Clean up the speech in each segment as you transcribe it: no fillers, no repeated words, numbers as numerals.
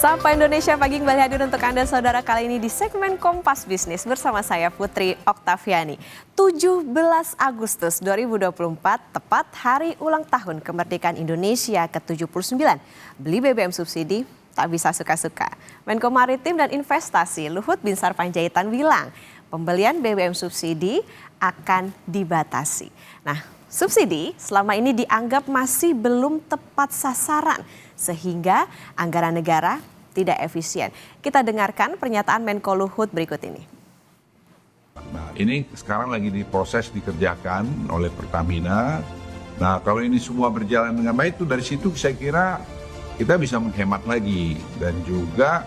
Sapa Indonesia Pagi kembali hadir untuk Anda saudara kali ini di segmen Kompas Bisnis bersama saya Putri Oktaviani. 17 Agustus 2024 tepat hari ulang tahun kemerdekaan Indonesia ke-79. Beli BBM subsidi tak bisa suka-suka. Menko Maritim dan Investasi Luhut Binsar Panjaitan bilang pembelian BBM subsidi akan dibatasi. Nah, subsidi selama ini dianggap masih belum tepat sasaran sehingga anggaran negara tidak efisien. Kita dengarkan pernyataan Menko Luhut berikut ini. Nah, ini sekarang lagi diproses dikerjakan oleh Pertamina. Nah, kalau ini semua berjalan dengan baik, itu dari situ saya kira kita bisa menghemat lagi dan juga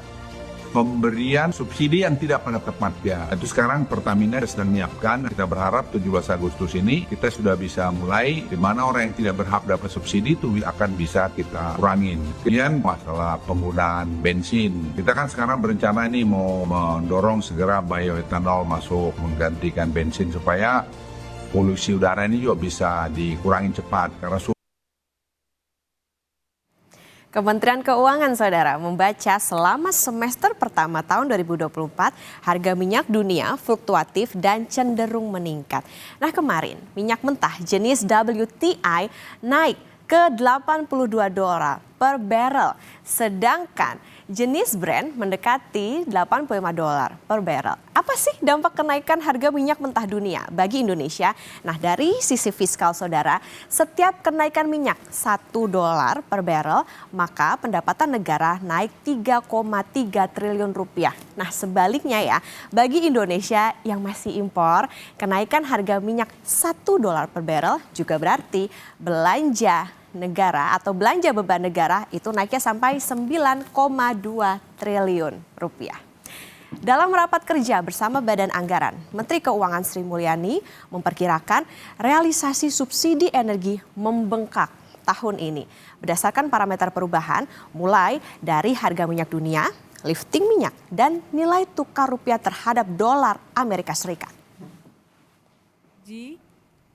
pemberian subsidi yang tidak pada tempatnya. Itu sekarang Pertamina sedang menyiapkan. Kita berharap 17 Agustus ini kita sudah bisa mulai di mana orang yang tidak berhak dapat subsidi itu akan bisa kita kurangin. Kemudian masalah penggunaan bensin. Kita kan sekarang berencana ini mau mendorong segera bioetanol masuk menggantikan bensin supaya polusi udara ini juga bisa dikurangin cepat karena Kementerian Keuangan, Saudara, membaca selama semester pertama tahun 2024, harga minyak dunia fluktuatif dan cenderung meningkat. Nah, kemarin minyak mentah jenis WTI naik ke $82 per barrel, sedangkan jenis Brent mendekati $85 per barrel. Apa sih dampak kenaikan harga minyak mentah dunia bagi Indonesia? Nah, dari sisi fiskal saudara, setiap kenaikan minyak $1 per barrel, maka pendapatan negara naik 3,3 triliun rupiah. Nah, sebaliknya ya, bagi Indonesia yang masih impor, kenaikan harga minyak $1 per barrel juga berarti belanja negara atau belanja beban negara itu naiknya sampai 9,2 triliun rupiah. Dalam rapat kerja bersama Badan Anggaran, Menteri Keuangan Sri Mulyani memperkirakan realisasi subsidi energi membengkak tahun ini berdasarkan parameter perubahan mulai dari harga minyak dunia, lifting minyak, dan nilai tukar rupiah terhadap dolar Amerika Serikat.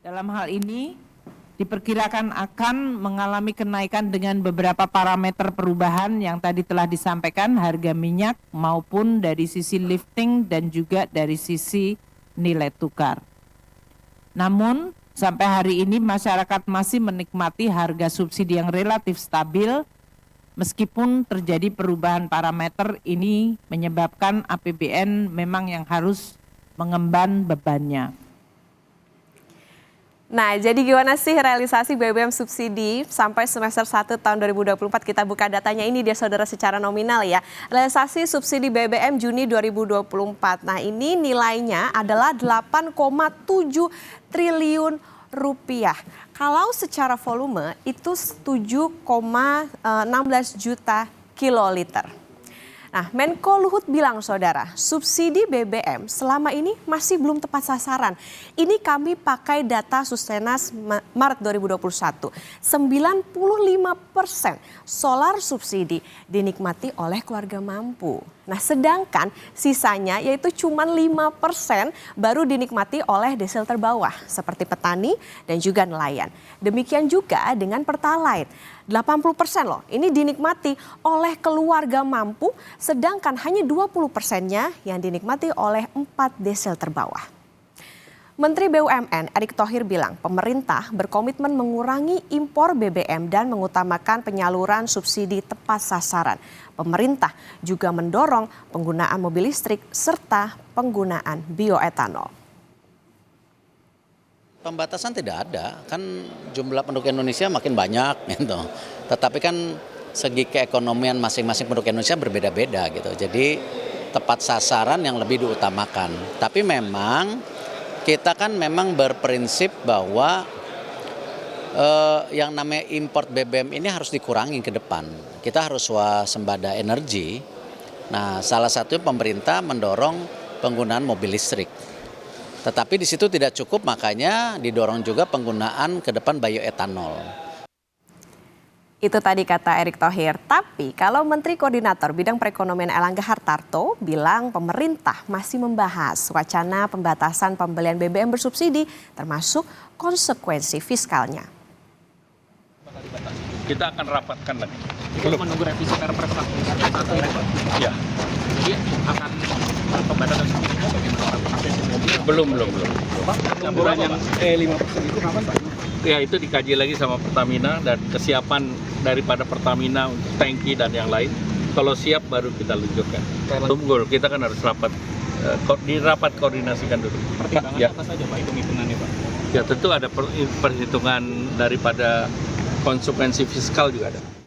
Dalam hal ini diperkirakan akan mengalami kenaikan dengan beberapa parameter perubahan yang tadi telah disampaikan, harga minyak maupun dari sisi lifting dan juga dari sisi nilai tukar. Namun sampai hari ini masyarakat masih menikmati harga subsidi yang relatif stabil meskipun terjadi perubahan parameter. Ini menyebabkan APBN memang yang harus mengemban bebannya. Nah, jadi gimana sih realisasi BBM subsidi sampai semester 1 tahun 2024? Kita buka datanya ini dia saudara secara nominal ya. Realisasi subsidi BBM Juni 2024. Nah, ini nilainya adalah 8,7 triliun rupiah. Kalau secara volume itu 7,16 juta kiloliter. Nah, Menko Luhut bilang saudara, subsidi BBM selama ini masih belum tepat sasaran. Ini kami pakai data Sustenas Maret 2021. 95% solar subsidi dinikmati oleh keluarga mampu. Nah, sedangkan sisanya yaitu cuma 5% baru dinikmati oleh desil terbawah seperti petani dan juga nelayan. Demikian juga dengan Pertalite. 80% loh, ini dinikmati oleh keluarga mampu, sedangkan hanya 20%-nya yang dinikmati oleh 4 desil terbawah. Menteri BUMN Erick Thohir bilang pemerintah berkomitmen mengurangi impor BBM dan mengutamakan penyaluran subsidi tepat sasaran. Pemerintah juga mendorong penggunaan mobil listrik serta penggunaan bioetanol. Pembatasan tidak ada, kan jumlah penduduk Indonesia makin banyak gitu. Tetapi kan segi keekonomian masing-masing penduduk Indonesia berbeda-beda gitu. Jadi tepat sasaran yang lebih diutamakan. Tapi memang kita kan memang berprinsip bahwa yang namanya import BBM ini harus dikurangi ke depan. Kita harus waspada energi. Nah, salah satu pemerintah mendorong penggunaan mobil listrik. Tetapi di situ tidak cukup, makanya didorong juga penggunaan ke depan bioetanol. Itu tadi kata Erick Thohir. Tapi kalau Menteri Koordinator Bidang Perekonomian Erlangga Hartarto bilang pemerintah masih membahas wacana pembatasan pembelian BBM bersubsidi termasuk konsekuensi fiskalnya. Bakal dibatasi juga. Kita akan rapatkan lagi. Belum menunggu revisi Perpres 1 ini, Pak. Ya, Jadi akan pembatasan subsidi bagaimana Pak? belum. Pak, campuran yang 5% itu kapan Pak? Ya itu dikaji lagi sama Pertamina dan kesiapan daripada Pertamina untuk tangki dan yang lain. Kalau siap baru kita luncurkan. Tunggu, kita kan harus rapat koordinasikan dulu. Pertimbangan Ya. apa saja Pak hitung-hitungannya Pak? Ya tentu ada perhitungan daripada konsekuensi fiskal juga ada.